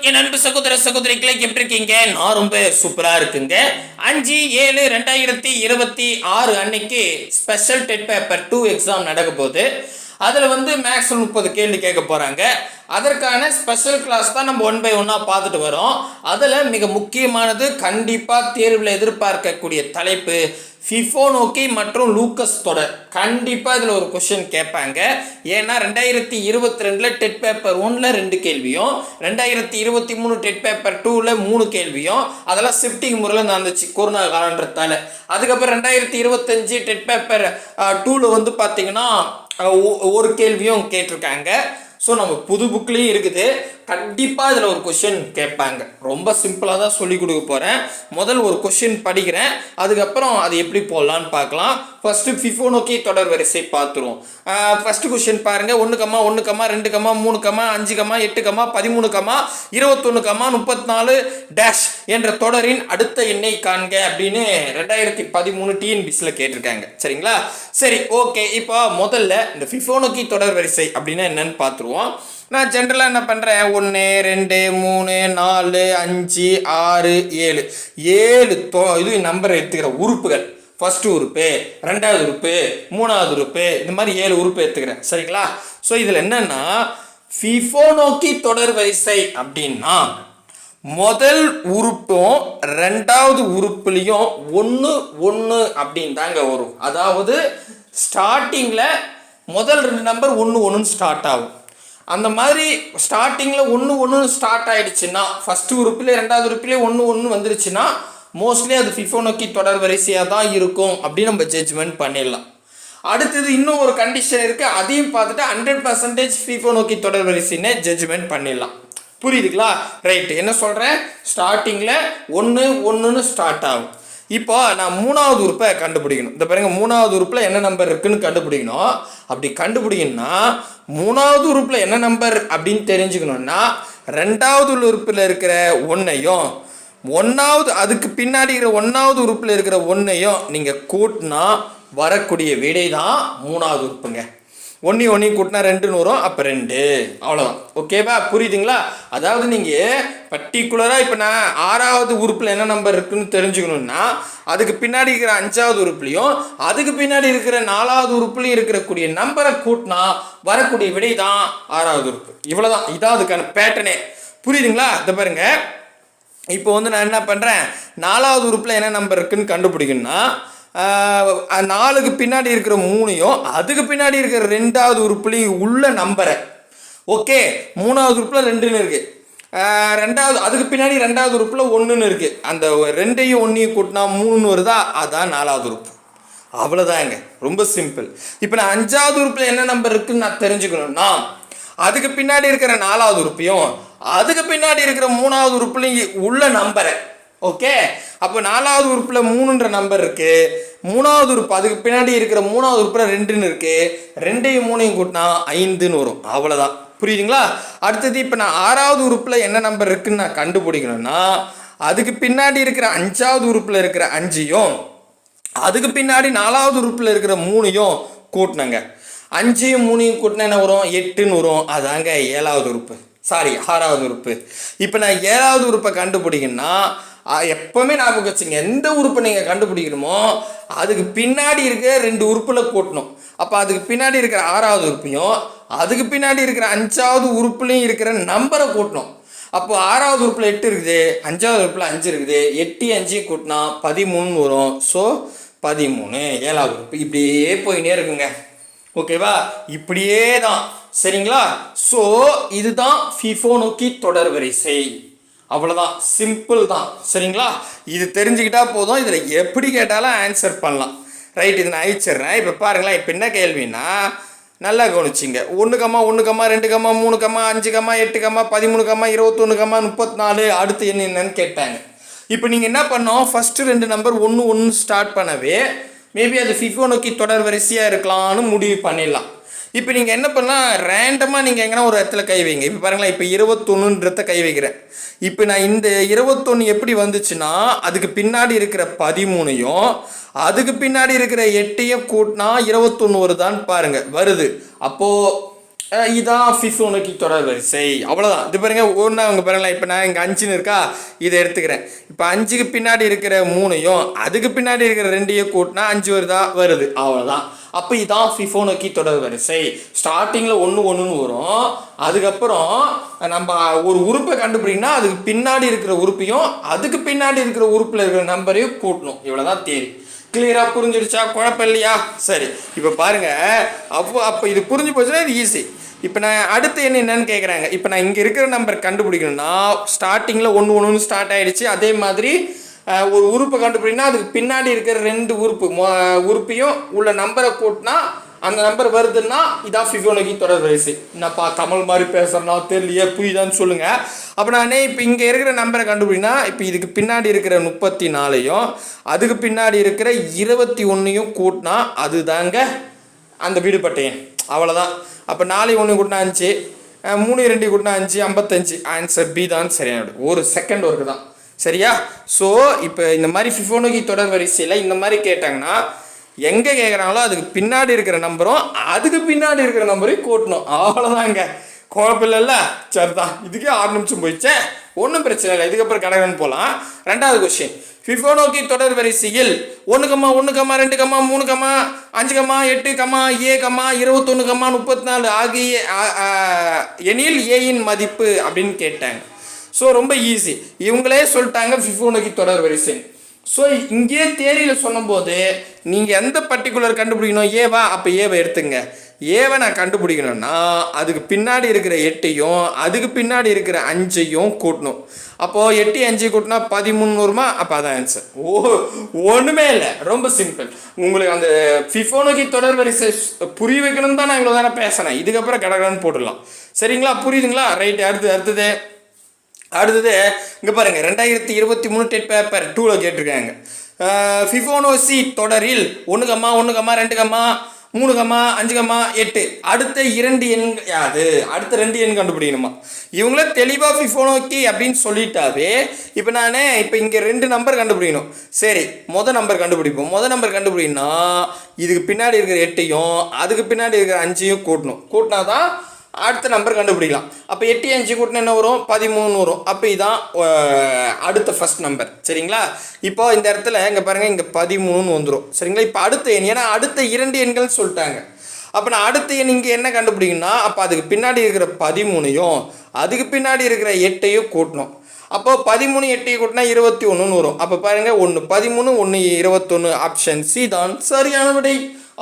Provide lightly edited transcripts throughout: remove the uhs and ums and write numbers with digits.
என் அன்பு சகோதர சகோதரிகளை எப்படி இருக்கீங்க? நான் ரொம்ப சூப்பரா இருக்குங்க. 5/7/2026 அன்னைக்கு ஸ்பெஷல் டெட் பேப்பர் 2 எக்ஸாம் நடக்க போகுது. அதில் மேக்ஸ் 30 கேள்வி கேட்க போகிறாங்க. அதற்கான ஸ்பெஷல் கிளாஸ் தான் நம்ம 1 by 1 பார்த்துட்டு வரோம். அதில் மிக முக்கியமானது கண்டிப்பாக தேர்வில் எதிர்பார்க்கக்கூடிய தலைப்பு ஃபிபோனோக்கி மற்றும் லூக்கஸ் தொடர். கண்டிப்பாக இதில் ஒரு கொஸ்டின் கேட்பாங்க. ஏன்னா 2022 டெட் பேப்பர் 1 2 கேள்வியும் 2023 டெட் பேப்பர் 2 3 கேள்வியும் அதெல்லாம் ஷிஃப்டிங் முறையில் நடந்துச்சு கொரோனா காலன்றதால. அதுக்கப்புறம் 2025 டெட் பேப்பர் 2 பார்த்தீங்கன்னா ஒரு கேள்வியும் கேட்டிருக்காங்க. ஸோ நம்ம புது புக்லேயும் இருக்குது. கண்டிப்பாக இதில் ஒரு கொஷின் கேட்பாங்க. ரொம்ப சிம்பிளாக தான் சொல்லி கொடுக்க போகிறேன். முதல் ஒரு கொஷின் படிக்கிறேன், அதுக்கப்புறம் அது எப்படி போடலான்னு பார்க்கலாம். ஃபஸ்ட்டு ஃபிபோனோக்கி தொடர் வரிசை பார்த்துருவோம். ஃபஸ்ட்டு கொஷின் பாருங்கள். 1, 1, 2, 3, 5, 8, 13, 21, 34 டேஷ் என்ற தொடரின் அடுத்த எண்ணை காண்க அப்படின்னு 2013 டிஎன்பிசியில் கேட்டிருக்காங்க. சரிங்களா? சரி, ஓகே. இப்போ முதல்ல இந்த ஃபிபோனோக்கி தொடர் வரிசை அப்படின்னா என்னன்னு பார்த்துருவோம். நான் ஜென்ரலாக என்ன பண்ணுறேன், 1 2 3 4 5 6 7 இது நம்பர் எடுத்துக்கிறேன். உறுப்புகள் ஃபஸ்ட்டு உறுப்பு, ரெண்டாவது உறுப்பு, மூணாவது உறுப்பு, இந்த மாதிரி 7 உறுப்பு எடுத்துக்கிறேன். சரிங்களா? ஸோ இதில் என்னன்னா ஃபிபோனோக்கி தொடர் வரிசை அப்படின்னா முதல் உறுப்பும் ரெண்டாவது உறுப்புலையும் 1 1 அப்படின்னு தாங்க வரும். அதாவது ஸ்டார்டிங்கில் முதல் 2 நம்பர் 1 1 ஸ்டார்ட் ஆகும். அந்த மாதிரி ஸ்டார்டிங்கில் 1 1 ஸ்டார்ட் ஆகிடுச்சுன்னா, ஃபஸ்ட்டு உறுப்பில் ரெண்டாவது உறுப்பிலே 1 1 வந்துருச்சுன்னா மோஸ்ட்லி அது ஃபிபோனோக்கி தொடர் வரிசையாக தான் இருக்கும் அப்படின்னு நம்ம ஜட்ஜ்மெண்ட் பண்ணிடலாம். அடுத்தது இன்னும் ஒரு கண்டிஷன் இருக்குது, அதையும் பார்த்துட்டு 100% ஃபிபோனோக்கி தொடர் வரிசைன்னு ஜட்ஜ்மெண்ட் பண்ணிடலாம். புரியுதுங்களா? ரைட்டு. என்ன சொல்கிறேன், ஸ்டார்டிங்கில் 1 1ன்னு ஸ்டார்ட் ஆகும். இப்போ நான் மூணாவது உறுப்பை கண்டுபிடிக்கணும். இந்த பாருங்க, மூணாவது உறுப்பில் என்ன நம்பர் இருக்குன்னு கண்டுபிடிக்கணும். அப்படி கண்டுபிடிக்கணும்னா மூணாவது உறுப்பில் என்ன நம்பர் அப்படின்னு தெரிஞ்சுக்கணும்னா ரெண்டாவது உறுப்பில் இருக்கிற 1ஐயும் அதுக்கு பின்னாடி இருக்கிற 1வது உறுப்பில் இருக்கிற 1ஐயும் நீங்கள் கூட்டினா வரக்கூடிய விடை தான் மூணாவது உறுப்புங்க. 1 1 கூட்டினா 2 வரும், அப்போ 2, அவ்வளோதான். ஓகேவா? புரியுதுங்களா? அதாவது நீங்கள் பர்டிகுலராக இப்போ நான் 6வது உறுப்பில் என்ன நம்பர் இருக்குன்னு தெரிஞ்சுக்கணுன்னா அதுக்கு பின்னாடி இருக்கிற 5வது உறுப்புலையும் அதுக்கு பின்னாடி இருக்கிற 4வது உறுப்புலையும் இருக்கக்கூடிய நம்பரை கூட்டினா வரக்கூடிய விடை தான் 6வது உறுப்பு. இவ்வளோதான். இதான் அதுக்கான பேட்டர்னே. புரியுதுங்களா? இதை பாருங்க. இப்போ நான் என்ன பண்ணுறேன், 4வது உறுப்பில் என்ன நம்பர் இருக்குன்னு கண்டுபிடிக்கணும்னா 4க்கு பின்னாடி இருக்கிற 3ஐயும் அதுக்கு பின்னாடி இருக்கிற 2வது உறுப்புலையும் உள்ள நம்பரை, ஓகே, 3வது உறுப்பில் 2ன்னு இருக்குது, அதுக்கு பின்னாடி 2வது உறுப்பில் 1ன்னு இருக்குது, அந்த 2ஐயும் 1ஐயும் கூட்டினா 3ன்னு வருதா, அதான் 4வது உறுப்பு. அவ்வளோதாங்க, ரொம்ப சிம்பிள். இப்போ நான் 5வது உறுப்பில் என்ன நம்பர் இருக்குன்னு நான் தெரிஞ்சுக்கணும்னா அதுக்கு பின்னாடி இருக்கிற 4வது உறுப்பையும் அதுக்கு பின்னாடி இருக்கிற 3வது உறுப்புலையும் உள்ள நம்பரை, ஓகே. அப்போ 4வது உறுப்பில் 3ன்ற நம்பர் இருக்குது, 3வது உறுப்பு அதுக்கு பின்னாடி இருக்கிற 3வது உறுப்பில் 2ன்னு இருக்குது, 2ஐயும் 3ஐயும் கூட்டினா 5ன்னு வரும். அவ்வளோதான். புரியுதுங்களா? அடுத்தது இப்போ நான் 6வது உறுப்பில் என்ன நம்பர் இருக்குன்னு நான் கண்டுபிடிக்கணும்னா அதுக்கு பின்னாடி இருக்கிற 5வது உறுப்பில் இருக்கிற 5ஐயும் அதுக்கு பின்னாடி 4வது உறுப்பில் இருக்கிற 3ஐயும் கூட்டினங்க. 5ஐயும் 3ஐயும் கூட்டினா என்ன வரும், 8ன்னு வரும். அதாங்க 7வது உறுப்பு, சாரி 6வது உறுப்பு. இப்போ நான் 7வது உறுப்பை கண்டுபிடிக்கணும்னா எப்போவுமே ஞாபகம் வச்சுங்க, எந்த உறுப்பை நீங்கள் கண்டுபிடிக்கணுமோ அதுக்கு பின்னாடி இருக்கிற 2 உறுப்பில் கூட்டணும். அப்போ அதுக்கு பின்னாடி இருக்கிற 6வது உறுப்பையும் அதுக்கு பின்னாடி இருக்கிற 5வது உறுப்புலையும் இருக்கிற நம்பரை கூட்டணும். அப்போ 6வது உறுப்பில் 8 இருக்குது, 5வது உறுப்பில் 5 இருக்குது, 8 5 கூட்டினா 13 வரும். ஸோ 13 7வது உறுப்பு. இப்படியே போயினே இருக்குங்க. ஓகேவா? இப்படியே தான். சரிங்களா? ஸோ இதுதான் ஃபிபோனோக்கி தொடர் வரிசை. அவ்வளோதான், சிம்பிள் தான். சரிங்களா? இது தெரிஞ்சுக்கிட்டா போதும். இதில் எப்படி கேட்டாலும் ஆன்சர் பண்ணலாம். ரைட், இது நான் அழிச்சிட்றேன். இப்போ பாருங்களேன், இப்போ என்ன கேள்வின்னா நல்லா கவனிச்சிங்க. 1, 1, 2, 3, 5, 8, 13, 21, 34 அடுத்து என்னென்னு கேட்டாங்க. இப்போ நீங்கள் என்ன பண்ணோம், ஃபஸ்ட்டு 2 நம்பர் 1 1 ஸ்டார்ட் பண்ணவே மேபி அது ஃபிபோனோக்கி தொடர் வரிசையாக இருக்கலாம்னு முடிவு பண்ணிடலாம். இப்போ நீங்கள் என்ன பண்ணலாம், ரேண்டமாக நீங்கள் எங்கன்னா ஒரு இடத்துல கை வைங்க. இப்போ பாருங்களேன், இப்போ 21ன்றத கை வைக்கிறேன். இப்போ நான் இந்த 21 எப்படி வந்துச்சுன்னா அதுக்கு பின்னாடி இருக்கிற 13ஐயும் அதுக்கு பின்னாடி இருக்கிற 8ஐயும் கூட்டினா 21 வருதான்னு பாருங்கள், வருது. அப்போது இதான் ஃபிஃபோனக்கி தொடர் வரிசை. அவ்வளோதான். இது பாருங்க, ஒன்றா அவங்க பாருங்களேன். இப்போ நான் இங்கே 5ன்னு இருக்கா, இதை எடுத்துக்கிறேன். இப்போ 5க்கு பின்னாடி இருக்கிற 3ஐயும் அதுக்கு பின்னாடி இருக்கிற 2ஐயும் கூட்டினா 5 வருதா, வருது. அவ்வளோதான். அப்போ இதான் ஃபிஃபோனக்கி தொடர் வரிசை. ஸ்டார்டிங்கில் 1 1ன்னு வரும். அதுக்கப்புறம் நம்ம ஒரு உறுப்பை கண்டுபிடிக்கணும்னா அதுக்கு பின்னாடி இருக்கிற உறுப்பையும் அதுக்கு பின்னாடி இருக்கிற உறுப்பில் இருக்கிற நம்பரையும் கூட்டணும். இவ்வளோதான் தேரி. கிளியராக புரிஞ்சிடுச்சா? குழப்பம் இல்லையா? சரி, இப்போ பாருங்கள். அப்போ இது புரிஞ்சு போச்சுன்னா இது ஈஸி. இப்போ நான் அடுத்து என்னென்னு கேட்குறாங்க. இப்போ நான் இங்கே இருக்கிற நம்பர் கண்டுபிடிக்கணும்னா ஸ்டார்டிங்கில் 1 1ன்னு ஸ்டார்ட் ஆகிடுச்சு. அதே மாதிரி ஒரு உறுப்பை கண்டுபிடிக்கணும்னா அதுக்கு பின்னாடி இருக்கிற 2 உறுப்பையும் உள்ள நம்பரை கூட்டினா அந்த நம்பர் வருதுன்னா இதான் ஃபிஃபோனக்கி தொடர் வரிசை. என்னப்பா தமிழ் மாதிரி பேசுகிறனா தெரியலையே, புரியுதான்னு சொல்லுங்கள். அப்போ நானே இப்போ இங்கே இருக்கிற நம்பரை கண்டுபிடினா இப்போ இதுக்கு பின்னாடி இருக்கிற 34ஐயும் அதுக்கு பின்னாடி இருக்கிற 21ஐயும் கூட்டினா அதுதாங்க அந்த விடுபட்ட எண். அவ்வளோதான். அப்போ 4 1 கூட்டினா 5, 3 2 கூட்டினா 5, 55. ஆன்சர் பி தான் சரியான. ஒரு செகண்ட் ஒர்க்கு தான். சரியா? ஸோ இப்போ இந்த மாதிரி ஃபிஃபோனக்கி தொடர் வரிசையில் இந்த மாதிரி கேட்டாங்கன்னா எங்கே கேட்குறாங்களோ அதுக்கு பின்னாடி இருக்கிற நம்பரும் அதுக்கு பின்னாடி இருக்கிற நம்பரையும் கூட்டணும். அவ்வளோதாங்க. குழப்பம் இல்லைல்ல? சரிதான். இதுக்கே 6 நிமிஷம் போயிடுச்சே, ஒன்றும் பிரச்சனை இல்லை. இதுக்கப்புறம் கடகன்னு போகலாம். 2வது கொஸ்டின். ஃபிஃபோனக்கி தொடர் வரிசையில் 1, 1, 2, 3, 5, 8, A, 21, 34 ஆகிய எனில் ஏயின் மதிப்பு அப்படின்னு கேட்டாங்க. ஸோ ரொம்ப ஈஸி. இவங்களே சொல்லிட்டாங்க ஃபிஃபோனக்கி தொடர் வரிசை. ஸோ இங்கேயே தேரியில் சொல்லும்போது நீங்கள் எந்த பர்டிகுலர் கண்டுபிடிக்கணும், ஏவா, அப்போ ஏவை எடுத்துங்க. ஏவை நான் கண்டுபிடிக்கணும்னா அதுக்கு பின்னாடி இருக்கிற 8ஐயும் அதுக்கு பின்னாடி இருக்கிற 5ஐயும் கூட்டணும். அப்போது 8 5 கூட்டினா 13 வருமா? அப்போ அதான் ஆன்சர். ஒன்றுமே இல்லை, ரொம்ப சிம்பிள். உங்களுக்கு அந்த ஃபிஃபோனக்கி தொடர் வரிசை புரிய வைக்கணும்னு தான் நான் இவ்வளோ தானே பேசுகிறேன். இதுக்கப்புறம் கடகடன்னு போட்டுடலாம். சரிங்களா? புரியுதுங்களா? ரைட்டு. அடுத்தது இங்கே பாருங்கள். 2023 டெட் பேப்பர் 2ல் கேட்டிருக்காங்க. ஃபிஃபோனோசி தொடரில் 1, 1, 2, 3, 5, 8 அடுத்த 2 எண் யாது? அடுத்த 2 எண் கண்டுபிடிக்கணுமா? இவங்கள தெளிவாக ஃபிஃபோனக்கி அப்படின்னு சொல்லிட்டாவே இப்போ நான் இப்போ இங்கே 2 நம்பர் கண்டுபிடிக்கணும். சரி, நம்பர் கண்டுபிடிப்போம். நம்பர் கண்டுபிடிக்கணும்னா இதுக்கு பின்னாடி இருக்கிற 8ஐயும் அதுக்கு பின்னாடி இருக்கிற 5ஐயும் கூட்டினா தான் அடுத்த நம்பர் கண்டுபிடிக்கலாம். அப்போ 8 5 கூட்டினா என்ன வரும்? 13 வரும். அப்போ இதுதான் அடுத்த ஃபர்ஸ்ட் நம்பர். சரிங்களா? இப்போ இந்த இடத்துல இங்கே பாருங்கள், இங்கே 13ன்னு வந்துடும். சரிங்களா? இப்போ அடுத்த எண், ஏன்னா அடுத்த 2 எண்கள்னு சொல்லிட்டாங்க. அப்போ நான் அடுத்த எண் இங்கே என்ன கண்டுபிடிக்கணும்னா அப்போ அதுக்கு பின்னாடி இருக்கிற 13ஐயும் அதுக்கு பின்னாடி இருக்கிற 8ஐயும் கூட்டணும். அப்போது 13 8 கூட்டினா 21ன்னு வரும். அப்போ பாருங்கள், 1 13 1 21. ஆப்ஷன் சி தான் சரியான விடை.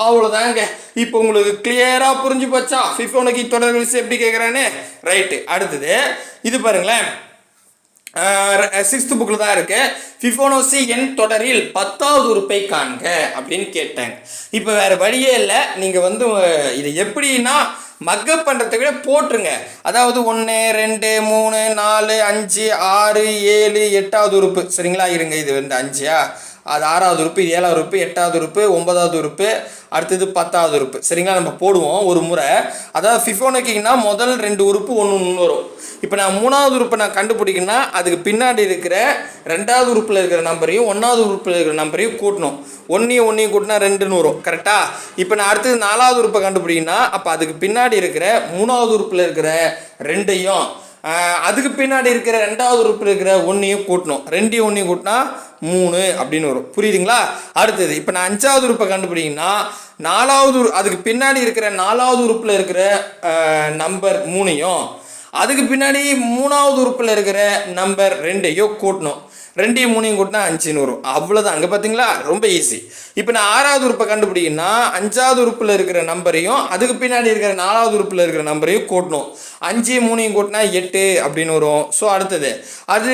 அவ்வளோதாங்க. இப்போ உங்களுக்கு கிளியராக புரிஞ்சு போச்சா ஃபிஃபோனக்கி தொடர் வரிசை எப்படி கேட்குறான்னு? ரைட்டு. அடுத்தது இது பாருங்களேன், 6th புக்கில் தான் இருக்கு. ஃபிஃபோனோசி எண் தொடரில் 10வது உறுப்பை காண்க அப்படின்னு கேட்டாங்க. இப்போ வேறு வழியே இல்லை. நீங்கள் இது எப்படின்னா மக்கப் பண்ணுறதை விட போட்டுருங்க. அதாவது 1 2 3 4 5 6 7 8வது உறுப்பு. சரிங்களா? இருங்க, இது 5ஆ, அது 6வது உறுப்பு, 7வது உறுப்பு, 8வது உறுப்பு, 9வது உறுப்பு, அடுத்தது 10வது உறுப்பு. சரிங்களா? நம்ம போடுவோம் ஒரு முறை. அதாவது ஃபிஃபோனக்கின்னா முதல் 2 உறுப்பு 1 வரும். இப்போ நான் 3வது உறுப்பை நான் கண்டுபிடிக்கணும்னா அதுக்கு பின்னாடி இருக்கிற 2வது உறுப்பில் இருக்கிற நம்பரையும் 1வது உறுப்பில் இருக்கிற நம்பரையும் கூட்டணும். 1 கூட்டினா 2ன்னு வரும். கரெக்டாக? இப்போ நான் அடுத்தது 4வது உறுப்பை கண்டுபிடிக்கணும்னா அப்போ அதுக்கு பின்னாடி இருக்கிற 3வது உறுப்பில் இருக்கிற 2ஐயும் அதுக்கு பின்னாடி இருக்கிற 2வது உறுப்பில் இருக்கிற 1ஐயும் கூட்டணும். 2 1 கூட்டினா 3 அப்படின்னு வரும். புரியுதுங்களா? அடுத்தது இப்போ நான் 5வது உறுப்பை கண்டுபிடிக்கணும்னா அதுக்கு பின்னாடி இருக்கிற 4வது உறுப்பில் இருக்கிற நம்பர் 3ஐயும் அதுக்கு பின்னாடி 3வது உறுப்பில் இருக்கிற நம்பர் 2ஐயும் கூட்டணும். 2 3 கூட்டினா 5ன்னு வரும். அவ்வளோதான். அங்கே பார்த்தீங்களா? ரொம்ப ஈஸி. இப்போ நான் 6வது உறுப்பை கண்டுபிடிக்கணும்னா 5வது உறுப்பில் இருக்கிற நம்பரையும் அதுக்கு பின்னாடி இருக்கிற 4வது உறுப்பில் இருக்கிற நம்பரையும் கூட்டணும். 5 3 கூட்டினா 8 அப்படின்னு வரும். ஸோ அடுத்தது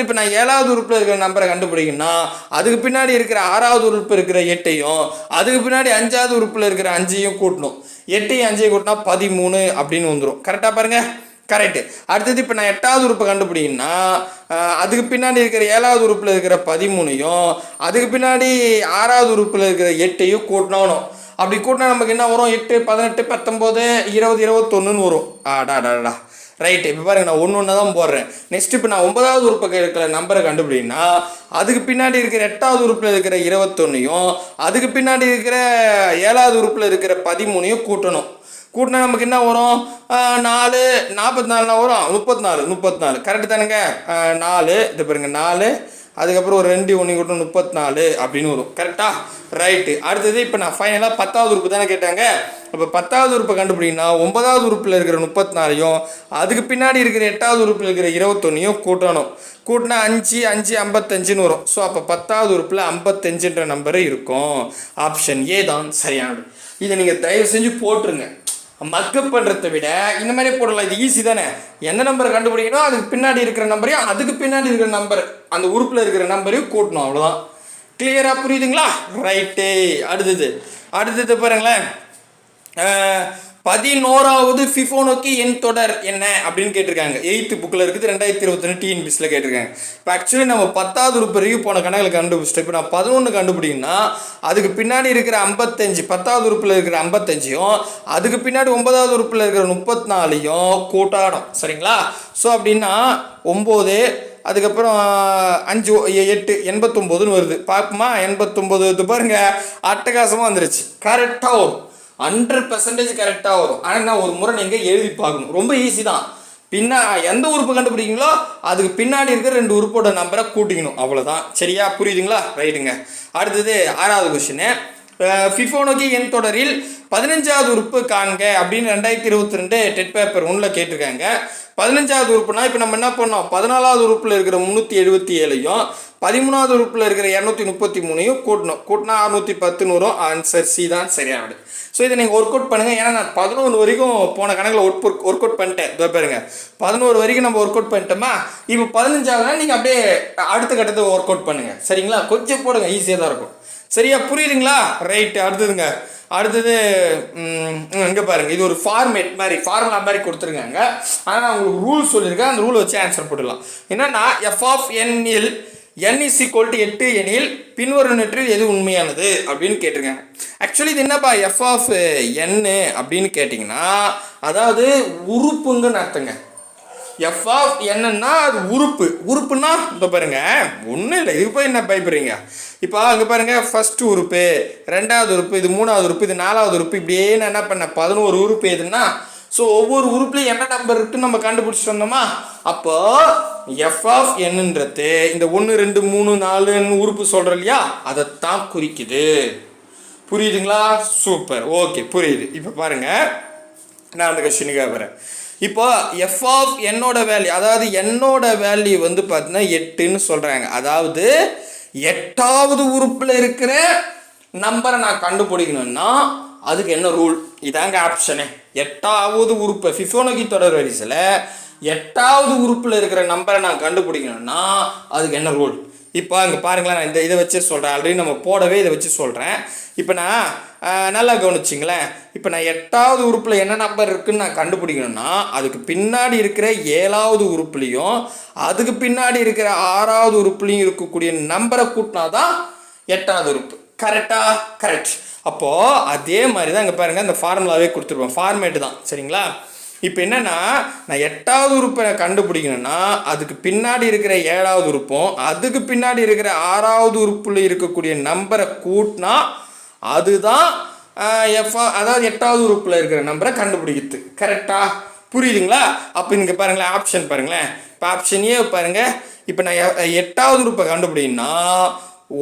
இப்போ நான் 7வது உறுப்பில் இருக்கிற நம்பரை கண்டுபிடிக்கணும்னா அதுக்கு பின்னாடி இருக்கிற 6வது உறுப்பு இருக்கிற 8ஐயும் அதுக்கு பின்னாடி 5வது உறுப்பில் இருக்கிற 5ஐயும் கூட்டணும். 8 5 கூட்டினா 13 அப்படின்னு வந்துடும். கரெக்டாக பாருங்கள்? கரெக்டு. அடுத்தது இப்போ நான் 8வது உறுப்பை கண்டுபிடிக்கணும்னா அதுக்கு பின்னாடி இருக்கிற 7வது உறுப்பில் இருக்கிற 13ஐயும் அதுக்கு பின்னாடி 6வது உறுப்பில் இருக்கிற 8ஐயும் கூட்டணும். அப்படி கூட்டினா நமக்கு என்ன வரும்? 8 18 19 20 21ன்னு வரும். ஆடாடாடா. ரைட்டு. இப்போ பாருங்க, நான் ஒன்று தான் போடுறேன். நெக்ஸ்ட் இப்போ நான் 9வது உறுப்பில் இருக்கிற நம்பரை கண்டுபிடினா அதுக்கு பின்னாடி இருக்கிற 8வது உறுப்பில் இருக்கிற 21ஐயும் அதுக்கு பின்னாடி இருக்கிற 7வது உறுப்பில் இருக்கிற 13ஐயும் கூட்டணும். கூட்டினா நமக்கு என்ன வரும்? 4 44 வரும், 34 கரெக்டு தானுங்க? 4 இது பாருங்க 4, அதுக்கப்புறம் ஒரு 2 1 கூட்டம் 34 அப்படின்னு வரும். கரெக்டா? ரைட்டு. அடுத்தது இப்போ நான் ஃபைனலாக 10வது உறுப்பு தானே கேட்டாங்க. இப்போ 10வது உறுப்பை கண்டுபிடிங்கன்னா 9வது உறுப்பில் இருக்கிற 34யும் அதுக்கு பின்னாடி இருக்கிற 8வது உறுப்பில் இருக்கிற 21யும் கூட்டணும். கூட்டினா 5 5 55ன்னு வரும். ஸோ அப்போ 10வது உறுப்பில் 55ன்ற நம்பரு இருக்கும். ஆப்ஷன் ஏ தான் சரியானது. இதை நீங்கள் தயவு செஞ்சு போட்டுருங்க. மக்கப் பண்ணுறதை விட இந்த மாதிரி போடலாம். இது ஈஸி தானே. எந்த நம்பரை கண்டுபிடிக்கணும் அதுக்கு பின்னாடி இருக்கிற நம்பரையும் அதுக்கு பின்னாடி இருக்கிற நம்பர் அந்த உறுப்பில் இருக்கிற நம்பரையும் கூட்டணும். அவ்வளோதான். கிளியராக புரியுதுங்களா? ரைட்டு. அடுத்தது பாருங்களேன். 11வது ஃபிஃபோனோக்கி எண் தொடர் என்ன அப்படின்னு கேட்டிருக்காங்க. 8th புக்கில் இருக்குது, 2021 டிஎன்பிஎஸ்சியில் கேட்டிருக்காங்க. இப்போ ஆக்சுவலி நம்ம 10வது உறுப்பு ரிவ்யூ போன கணக்கில் கண்டுபிடிச்சிட்டோம். இப்போ நான் 11 கண்டுபிடிங்கன்னா அதுக்கு பின்னாடி இருக்கிற 55, 10வது உறுப்பில் இருக்கிற 55யும் அதுக்கு பின்னாடி 9வது உறுப்பில் இருக்கிற 34யும் கூட்டாடும். சரிங்களா? ஸோ அப்படின்னா 9, அதுக்கப்புறம் 5 8 89ன்னு வருது. பார்ப்போமா? 89 பாருங்க, அட்டகாசமாக வந்துருச்சு. கரெக்டாக வரும், 100% கரெக்டாக வரும். ஆனால் நான் ஒரு முறை நீங்கள் எழுதி பார்க்கணும். ரொம்ப ஈஸி தான். எந்த உறுப்பு கண்டுபிடிக்கீங்களோ அதுக்கு பின்னாடி இருக்கிற 2 உறுப்போட நம்பரை கூட்டிக்கணும். அவ்வளோதான். சரியா? புரியுதுங்களா? ரைட்டுங்க. அடுத்தது 6வது கொஸ்டின். ஃபிஃபோனோக்கி எண் தொடரில் 15வது உறுப்பு காண்க அப்படின்னு 2022 டெட் பேப்பர் 1ல் கேட்டிருக்காங்க. 15வது உறுப்புனா இப்போ நம்ம என்ன பண்ணோம்? 14வது உறுப்பில் இருக்கிற 377யும் 13வது உறுப்பில் இருக்கிற 233யும் கூட்டினா 610ன்னு வரும். ஆன்சர் சி தான் சரியானது. ஸோ இதை நீங்கள் ஒர்க் அவுட் பண்ணுங்கள். ஏன்னா நான் 11 வரைக்கும் போன கணக்கில் ஒர்க் அவுட் பண்ணிட்டேன். இதோ பாருங்க, 11 வரைக்கும் நம்ம ஒர்க் அவுட் பண்ணிட்டோமா. இப்போ 15ஆவதுனா நீங்கள் அப்படியே அடுத்த கட்டத்தை ஒர்க் அவுட் பண்ணுங்கள். சரிங்களா? கொஞ்சம் போடுங்க, ஈஸியாக தான் இருக்கும். சரியா? புரியுதுங்களா? ரைட்டு. அடுத்தது இங்கே பாருங்கள், இது ஒரு ஃபார்முலா மாதிரி கொடுத்துருக்காங்க. ஆனால் நான் உங்களுக்கு ரூல் சொல்லியிருக்கேன். அந்த ரூலை வச்சு ஆன்சர் போட்டுடலாம். என்னன்னா எஃப் ஆஃப் எண்ணில் n = 8 எனில் பின்வருவனவற்றில் எது உண்மையானது அப்படின்னு கேட்டிருக்காங்க. ஆக்சுவலி இது என்னப்பா எஃப் ஆஃப் n அப்படின்னு கேட்டிங்கன்னா அதாவது உறுப்புங்கன்னு அர்த்தங்க. எஃப் ஆஃப் என்னன்னா அது உறுப்புன்னா இப்போ பாருங்க, ஒன்றும் இல்லை, இதுக்கு போய் என்ன பயப்படுறீங்க? இப்போ அங்கே பாருங்க, ஃபர்ஸ்ட் உறுப்பு, 2வது உறுப்பு, இது 3வது உறுப்பு, இது 4வது உறுப்பு, இப்படியே நான் என்ன பண்ணேன்? 11 உறுப்பு எதுன்னா, ஸோ ஒவ்வொரு உறுப்புலையும் என்ன நம்பர் இருக்குன்னு நம்ம கண்டுபிடிச்சிட்டு வந்தோமா. அப்போ எஃப் ஆஃப் என்னன்றது இந்த 1 2 3 4 உறுப்பு சொல்கிறோம் இல்லையா, அதைத்தான் குறிக்குது. புரியுதுங்களா? சூப்பர், ஓகே, புரியுது. இப்போ பாருங்க, நான் அந்த கொஸ்டினுக்காக வரேன். இப்போ எஃப் ஆஃப் என்னோட வேல்யூ, அதாவது என்னோட வேல்யூ வந்து பார்த்தீங்கன்னா 8ன்னு சொல்கிறாங்க. அதாவது 8வது உறுப்பில் இருக்கிற நம்பரை நான் கண்டுபிடிக்கணும்னா அதுக்கு என்ன ரூல்? இதாங்க ஆப்ஷனு. 8வது உறுப்பு ஃபிஃபோனோக்கி தொடர் வரிசையில் 8வது உறுப்பில் இருக்கிற நம்பரை நான் கண்டுபிடிக்கணும்னா அதுக்கு என்ன ரூல்? இப்போ அங்கே பாருங்களேன், நான் இதை வச்சு சொல்கிறேன். ஆல்ரெடி நம்ம போடவே இதை வச்சு சொல்கிறேன். இப்போ நான் நல்லா கவனிச்சிங்களேன். இப்போ நான் 8வது உறுப்பில் என்ன நம்பர் இருக்குன்னு நான் கண்டுபிடிக்கணும்னா அதுக்கு பின்னாடி இருக்கிற 7வது உறுப்புலையும் அதுக்கு பின்னாடி இருக்கிற 6வது உறுப்புலையும் இருக்கக்கூடிய நம்பரை கூட்டினா தான் 8வது உறுப்பு. கரெக்டா? கரெக்ட். அப்போது அதே மாதிரி தான் இங்கே பாருங்கள், இந்த ஃபார்முலாவே கொடுத்துருப்போம், ஃபார்மேட்டு தான். சரிங்களா? இப்போ என்னென்னா, நான் 8வது உறுப்பை கண்டுபிடிக்கணும்னா அதுக்கு பின்னாடி இருக்கிற 7வது உறுப்பும் அதுக்கு பின்னாடி இருக்கிற 6வது உறுப்புல இருக்கக்கூடிய நம்பரை கூட்டினா அதுதான் அதாவது 8வது உறுப்பில் இருக்கிற நம்பரை கண்டுபிடிக்கிறது. கரெக்டாக? புரியுதுங்களா? அப்போ இங்கே பாருங்களேன், ஆப்ஷன் பாருங்களேன். இப்போ ஆப்ஷன் ஏ பாருங்கள். இப்போ நான் 8வது உறுப்பை கண்டுபிடிக்கணும்னா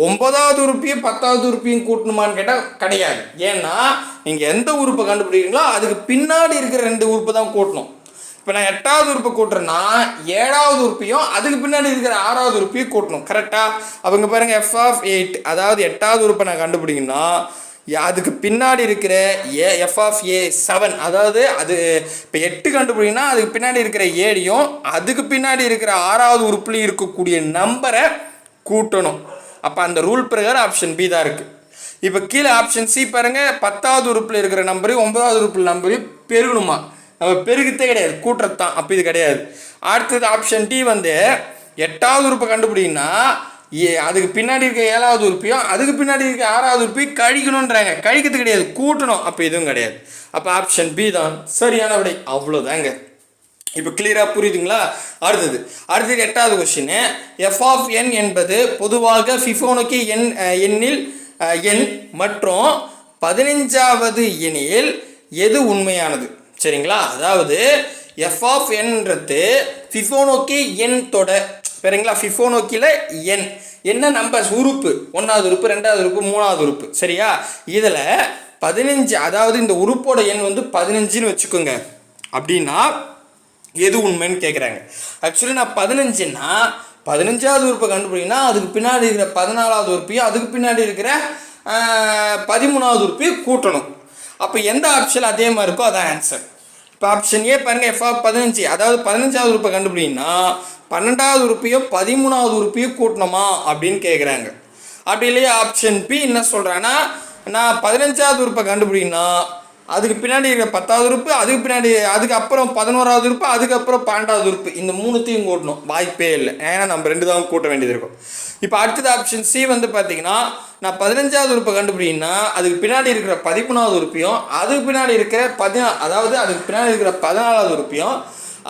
9வது உறுப்பையும் 10வது உறுப்பையும் கூட்டணுமான்னு கேட்டால் கிடையாது. ஏன்னா நீங்கள் எந்த உறுப்பை கண்டுபிடிக்கிறீங்களோ அதுக்கு பின்னாடி இருக்கிற 2 உறுப்பை தான் கூட்டணும். இப்போ நான் 8வது உறுப்பை கூட்டுறேன்னா 7வது உறுப்பையும் அதுக்கு பின்னாடி இருக்கிற 6வது உறுப்பையும் கூட்டணும். கரெக்டாக? அவங்க பாருங்கள், எஃப் ஆஃப் 8, அதாவது 8வது உறுப்பை நான் கண்டுபிடிக்கணும்னா அதுக்கு பின்னாடி இருக்கிற எஃப் ஆஃப் ஏ 7, அதாவது அது இப்போ 8 கண்டுபிடிக்கணும்னா அதுக்கு பின்னாடி இருக்கிற 7யும் அதுக்கு பின்னாடி இருக்கிற 6வது உறுப்புலையும் இருக்கக்கூடிய நம்பரை கூட்டணும். அப்போ அந்த ரூல் பிரகாரம் ஆப்ஷன் பி தான் இருக்குது. இப்போ கீழே ஆப்ஷன் சி பாருங்கள், 10வது உறுப்பில் இருக்கிற நம்பரையும் 9வது உறுப்பில் நம்பரையும் பெருகணுமா? நம்ம பெருகத்தே கிடையாது, கூட்டுறது தான். அப்போ இது கிடையாது. அடுத்தது ஆப்ஷன் டி வந்து 8வது உறுப்பை கண்டுபிடிங்கன்னா அதுக்கு பின்னாடி இருக்க 7வது உறுப்பையும் அதுக்கு பின்னாடி இருக்க 6வது உறுப்பையும் கழிக்கணுன்றாங்க. கழிக்கிறது கிடையாது, கூட்டணும். அப்போ இதுவும் கிடையாது. அப்போ ஆப்ஷன் பி தான் சரியான விடை. அவ்வளோதாங்க. இப்போ கிளியராக புரியுதுங்களா? அடுத்தது 8வது கொஸ்டின். எஃப் ஆஃப் என் என்பது பொதுவாக ஃபிஃபோனோக்கி எண்ணில் எண் மற்றும் 15வது எண்ணில் எது உண்மையானது? சரிங்களா, அதாவது எஃப் ஆஃப் என்ன்றது ஃபிஃபோனோக்கி எண் தொடர். சரிங்களா, ஃபிஃபோனோக்கியில் எண் என்ன நம்பர்ஸ் உறுப்பு, 1வது உறுப்பு, 2வது உறுப்பு, 3வது உறுப்பு. சரியா, இதில் 15, அதாவது இந்த உறுப்போட எண் வந்து 15ன்னு வச்சுக்கோங்க. அப்படின்னா எது உண்மைன்னு கேட்குறாங்க. ஆக்சுவலி நான் 15ன்னா 15வது உறுப்பை கண்டுபிடிங்கன்னா அதுக்கு பின்னாடி இருக்கிற 14வது உறுப்பையும் அதுக்கு பின்னாடி இருக்கிற 13வது உறுப்பையும் கூட்டணும். அப்போ எந்த ஆப்ஷன் அதே மாதிரி இருக்கோ அதான் ஆன்சர். இப்போ ஆப்ஷன் ஏ பாருங்கள், எஃப் ஆஃப் 15, அதாவது 15வது உறுப்பை கண்டுபிடிங்கன்னா 12வது உறுப்பையும் 13வது உறுப்பையும் கூட்டணுமா அப்படின்னு கேட்குறாங்க. அப்படி இல்லையா ஆப்ஷன் பி என்ன சொல்கிறேன்னா, நான் 15வது உறுப்பை கண்டுபிடிங்கன்னா அதுக்கு பின்னாடி இருக்கிற 10வது உறுப்பு, அதுக்கு பின்னாடி அதுக்கப்புறம் 11வது உறுப்பு, அதுக்கப்புறம் 12வது உறுப்பு, இந்த 3த்தையும் கூட்டணும். வாய்ப்பே இல்லை, ஏன்னா நம்ம 2 தான் கூட்ட வேண்டியது இருக்கும். இப்போ அடுத்தது ஆப்ஷன் சி வந்து பார்த்தீங்கன்னா, நான் 15வது உறுப்பை கண்டுபிடிங்கன்னா அதுக்கு பின்னாடி இருக்கிற 13வது உறுப்பையும் அதுக்கு பின்னாடி இருக்கிற அதாவது அதுக்கு பின்னாடி இருக்கிற 14வது உறுப்பையும்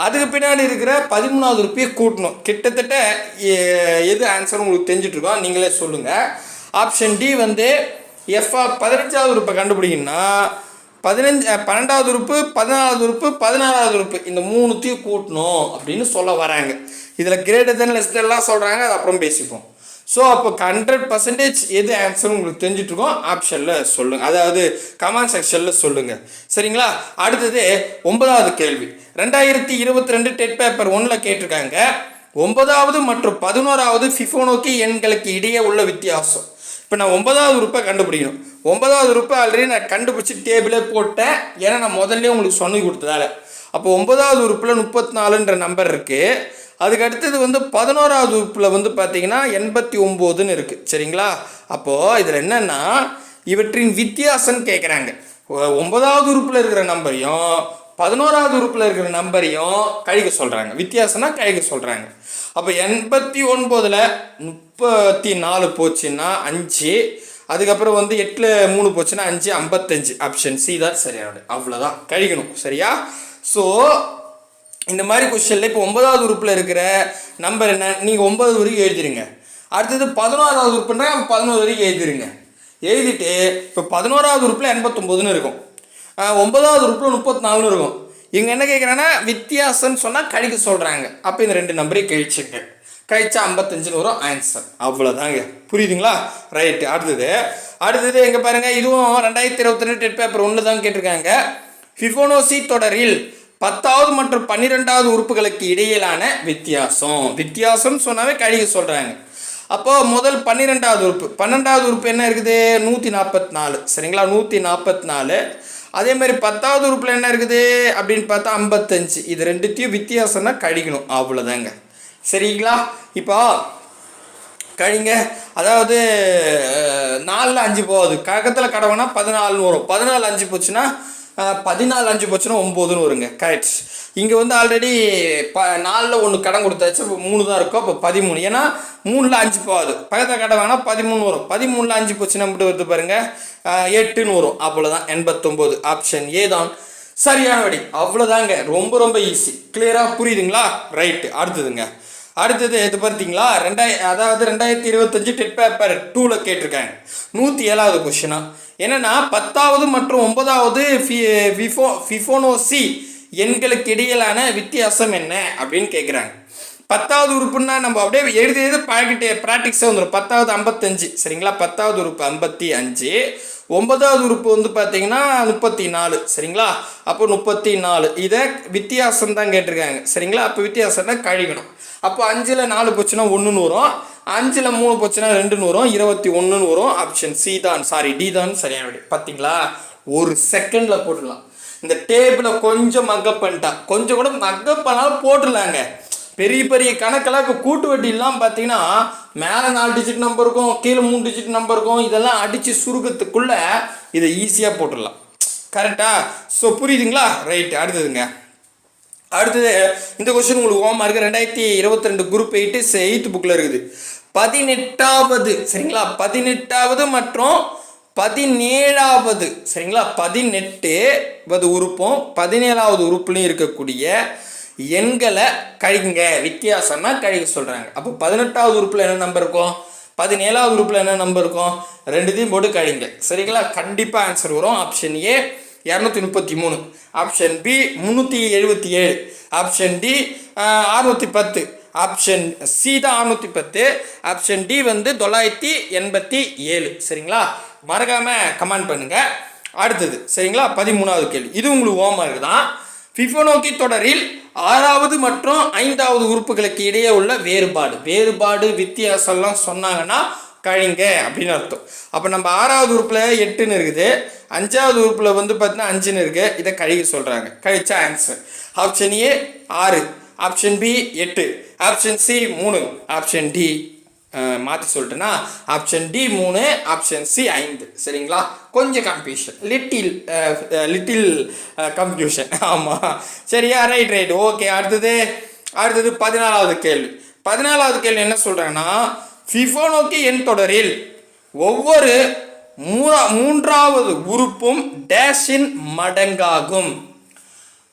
அதுக்கு பின்னாடி இருக்கிற 13வது உறுப்பையும் கூட்டணும். கிட்டத்தட்ட எது ஆன்சர் உங்களுக்கு தெரிஞ்சிட்ருக்கோம், நீங்களே சொல்லுங்கள். ஆப்ஷன் டி வந்து எஃப் 15வது உறுப்பை கண்டுபிடிங்கன்னா 12வது உறுப்பு, 14வது உறுப்பு, 16வது உறுப்பு, இந்த 3த்தையும் கூட்டணும் அப்படின்னு சொல்ல வராங்க. இதில் கிரேட்டர் தென் லெஸ் தென்லாம் சொல்கிறாங்க, அது அப்புறம் பேசிப்போம். ஸோ அப்போ 100% எது ஆன்சர் உங்களுக்கு தெரிஞ்சிட்ருக்கோம் ஆப்ஷனில் சொல்லுங்கள், அதாவது கமெண்ட் செக்ஷனில் சொல்லுங்கள். சரிங்களா, அடுத்தது 9வது கேள்வி. 2022 டெட் பேப்பர் 1ல் கேட்டிருக்காங்க, 9வது மற்றும் 11வது ஃபிஃபோனோக்கி எண்களுக்கு இடையே உள்ள வித்தியாசம். இப்போ நான் 9வது உறுப்பை கண்டுபிடிக்கணும். 9வது உறுப்பை ஆல்ரெடி நான் கண்டுபிடிச்சி டேபிளே போட்டேன், ஏன்னா நான் முதல்ல உங்களுக்கு சொல்லி கொடுத்ததால. அப்போ 9வது உறுப்பில் 34ன்ற நம்பர் இருக்குது. அதுக்கு அடுத்தது வந்து 11வது உறுப்பில் வந்து பார்த்தீங்கன்னா 89ன்னு இருக்குது. சரிங்களா, அப்போது இதில் என்னென்னா இவற்றின் வித்தியாசம்னு கேட்குறாங்க. 9வது உறுப்பில் இருக்கிற நம்பரையும் 11வது உறுப்பில் இருக்கிற நம்பரையும் கழிக்க சொல்கிறாங்க. வித்தியாசம்னா கழிக்க சொல்கிறாங்க. அப்போ 89ல் 34 போச்சுன்னா 5, அதுக்கப்புறம் வந்து 8ல் 3 போச்சுன்னா 5, 55. ஆப்ஷன் சி தான் சரியானது. அவ்வளோதான், கழிக்கணும். சரியா, ஸோ இந்த மாதிரி கொஸ்டினில் இப்போ 9வது உறுப்பில் இருக்கிற நம்பர் என்ன, நீங்கள் 9 வரைக்கும் எழுதிருங்க. அடுத்தது 11வது உறுப்புன்னா 11 வரைக்கும் எழுதிருங்க. எழுதிட்டு இப்போ 11வது உறுப்பில் 89ன்னு இருக்கும், 9வது உறுப்பில் 34ன்னு இருக்கும். இவங்க என்ன கேட்குறாங்கன்னா வித்தியாசம்னு சொன்னால் கழிக்க சொல்கிறாங்க. அப்போ இந்த 2 நம்பரையும் கழிச்சுங்க, கழிச்சா 55ன்னு வரும் ஆன்சர். அவ்வளோதாங்க, புரியுதுங்களா? ரைட்டு. அடுத்தது எங்கே பாருங்கள், இதுவும் 2022 டெட் பேப்பர் 1 தான் கேட்டிருக்காங்க. ஃபிஃபோனோசி தொடரில் 10வது மற்றும் 12வது உறுப்புகளுக்கு இடையிலான வித்தியாசம்னு சொன்னாவே கழிக்க சொல்கிறாங்க. அப்போது முதல் 12வது உறுப்பு, 12வது உறுப்பு என்ன இருக்குது, 144. சரிங்களா, 144. அதே மாதிரி 10வது உறுப்பில் என்ன இருக்குது அப்படின்னு பார்த்தா 55. இது 2த்தையும் வித்தியாசம்னா கழிக்கணும். அவ்வளோதாங்க. சரிங்களா, இப்போ கழிங்க. அதாவது 4ல் 5 போகுது, கழகத்தில் கடவுனா 14 வரும். 14 5 போச்சுன்னா 14 5 போச்சுன்னா 9ன்னு வருங்க. கரெக்ட். இங்கே வந்து ஆல்ரெடி 4ல் 1 கடன் கொடுத்தாச்சு, இப்போ 3 தான் இருக்கும். அப்போ 13, ஏன்னா 3ல் 5 போகாது, பக்கத்தில் கடை வேணால் 13 வரும். 13ல் 5 போச்சுன்னா மட்டும் வருது பாருங்கள், 8ன்னு வரும். அவ்வளோதான், 89. ஆப்ஷன் ஏ தான் சரியான வழி. அவ்வளோதாங்க, ரொம்ப ரொம்ப ஈஸி. கிளியராக புரியுதுங்களா? ரைட்டு. அடுத்தது இது பார்த்தீங்களா, 2025 டெட் பேப்பர் 2ல் கேட்டிருக்காங்க. 107வது கொஸ்டினா என்னன்னா, 10வது மற்றும் 9வது ஃபிஃபோனோசி எண்களுக்கு இடையிலான வித்தியாசம் என்ன அப்படின்னு கேட்குறாங்க. 10வது உறுப்புன்னா நம்ம அப்படியே எழுதி ப்ராக்டிக்ஸாக வந்துடும். 10வது 55. சரிங்களா, 10வது உறுப்பு 55. 9வது உறுப்பு வந்து பார்த்தீங்கன்னா 34. சரிங்களா, அப்போ 34. இதை வித்தியாசம் தான் கேட்டிருக்காங்க. சரிங்களா, அப்போ வித்தியாசம்னா கழிக்கணும். அப்போ 5ல் 4 போச்சுன்னா 1ன்னு வரும், 5ல் 3 போச்சுன்னா 2ன்னு வரும், 21ன்னு வரும். ஆப்ஷன் சி தான், டி தான் சரியான விடை. பார்த்தீங்களா, ஒரு செகண்டில் போட்டுடலாம். இந்த டேபிளை கொஞ்சம் மக்கப் பண்ணிட்டா, கொஞ்சம் கூட மக்கப் பண்ணாலும் போட்டுடலாங்க. பெரிய கணக்கெல்லாம் இப்போ கூட்டு வட்டிலாம் பார்த்தீங்கன்னா மேலே 4 டிஜிட் நம்பர் இருக்கும், கீழே 3 டிஜிட் நம்பர் இருக்கும். இதெல்லாம் அடித்து சுருக்கத்துக்குள்ளே இதை ஈஸியாக போட்டுடலாம். கரெக்டாக? ஸோ புரியுதுங்களா? ரைட்டு. அடுத்தது இந்த கொஸ்டின் உங்களுக்கு ஹோம் மார்க் 2022 குரூப் 8 புக்கில் இருக்குது. 18வது. சரிங்களா, 18வது மற்றும் 17வது. சரிங்களா, 18வது உறுப்பும் 17வது உறுப்புலையும் இருக்கக்கூடிய எண்களை கழிங்க. வித்தியாசம்னா கழிக்க சொல்கிறாங்க. அப்போ 18வது உறுப்பில் என்ன நம்பர் இருக்கும், 17வது உறுப்பில் என்ன நம்பர் இருக்கும், 2த்தையும் போட்டு கழிங்க. சரிங்களா, கண்டிப்பாக ஆன்சர் வரும். Option A 233, option B 377, option D 610, option C தான் 610, ஆப்ஷன் டி வந்து 987. சரிங்களா? மறக்காம கமெண்ட் பண்ணுங்க. அடுத்தது சரிங்களா 13வது கேள்வி. இது உங்களுக்கு ஹோம்வொர்க் தான். ஃபிபோனாக்கி தொடரில் 6வது மற்றும் 5வது உறுப்புகளுக்கு இடையே உள்ள வேறுபாடு வித்தியாசம்லாம் சொன்னாங்கன்னா கழிங்க அப்படின்னு அர்த்தம். அப்போ நம்ம 6வது உறுப்பில் 8ன்னு இருக்குது, 5வது உறுப்பில் வந்து பார்த்தீங்கன்னா 5ன்னு இருக்குது. இதை கழிக்க சொல்கிறாங்க. கழிச்சா answer option A 6, option B 8, option C 3, option D மாற்றி சொல்லிட்டேன்னா ஆப்ஷன் டி 3, ஆப்ஷன் சி 5. சரிங்களா? கொஞ்சம் கன்ஃபியூஷன், லிட்டில் கன்ஃபியூஷன். ஆமாம், சரியா? Right okay. அடுத்தது 14வது கேள்வி. 14வது கேள்வி என்ன சொல்கிறாங்கன்னா, ஃபிபோனாக்கி எண் தொடரில் ஒவ்வொரு 3வது உறுப்பும் டேஷின் மடங்காகும்.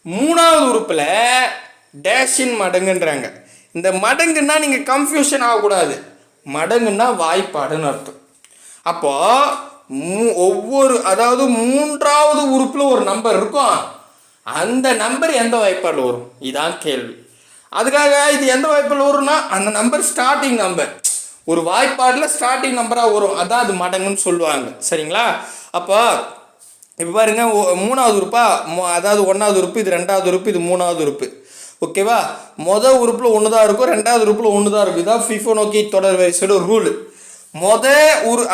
3வது உறுப்பில் டேஷின் மடங்குன்றாங்க. இந்த மடங்குன்னா நீங்கள் கன்ஃபியூஷன் ஆகக்கூடாது. மடங்குன்னா வாய்ப்பாடுன்னு அர்த்தம். அப்போ அதாவது 3வது உறுப்பில் ஒரு நம்பர் இருக்கும். அந்த நம்பர் எந்த வாய்ப்பாடில் வரும்? இதான் கேள்வி. அதுக்காக இது எந்த வாய்ப்பாடில் வரும்னா அந்த நம்பர் ஸ்டார்டிங் நம்பர், ஒரு வாய்ப்பாடில் ஸ்டார்டிங் நம்பராக வரும். அதான் அது மடங்குன்னு சொல்லுவாங்க. சரிங்களா? அப்போ இப்போ பாருங்க, 3வது உறுப்பா, அதாவது 1வது உறுப்பு, இது 2வது உறுப்பு, இது 3வது உறுப்பு. ஓகேவா? மொதல் உறுப்பில் 1 தான் இருக்கும், 2வது உறுப்பில் 1 தான் இருக்கும். இதான் ஃபிபோனாக்கி தொடர் வரிசையோட ரூல்.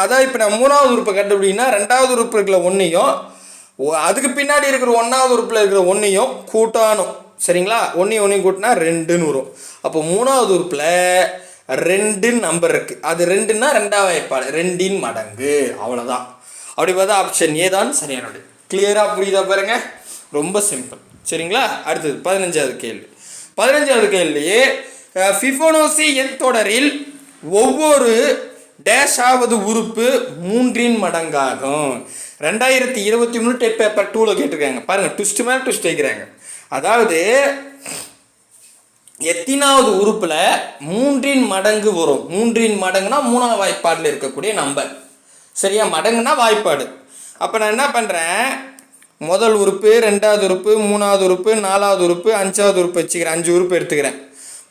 அதாவது இப்போ நான் 3வது உறுப்பை கண்டுபிடிங்கன்னா 2வது உறுப்பு இருக்கிற 1ஐயும் அதுக்கு பின்னாடி இருக்கிற 1வது உறுப்பில் இருக்கிற 1ஐயும் கூட்டணும். சரிங்களா? 1ஐயும் கூட்டினா 2ன்னு வரும். அப்போ 3வது உறுப்பில் 2 நம்பர் இருக்குது. அது 2ன்னா 2வது வாய்ப்பாடு, 2ன் மடங்கு. அவ்வளோதான். அப்படி பார்த்தா ஆப்ஷன் ஏ தான் சரியானது. கிளியராக புரியுதா பாருங்க? ரொம்ப சிம்பிள். சரிங்களா? அடுத்தது 15வது கேள்வி. 15வது கேள்வி, ஃபிபோனாக்கி எண் தொடரில் ஒவ்வொரு டேஷாவது உறுப்பு 3ன் மடங்காகும். 2023 டெட் பேப்பர் 2ல் கேட்டிருக்காங்க. பாருங்க, ட்விஸ்ட் மேலே ட்விஸ்ட் வைக்கிறாங்க. அதாவது எத்தனாவது உறுப்பில் 3ன் மடங்கு வரும்? 3ன் மடங்குனா 3வது வாய்ப்பாடில் இருக்கக்கூடிய நம்பர். சரியா? மடங்குனா வாய்ப்பாடு. அப்போ நான் என்ன பண்ணுறேன், முதல் உறுப்பு, 2வது உறுப்பு, 3வது உறுப்பு, 4வது உறுப்பு, 5வது உறுப்பு வச்சுக்கிறேன். 5 உறுப்பு எடுத்துக்கிறேன்.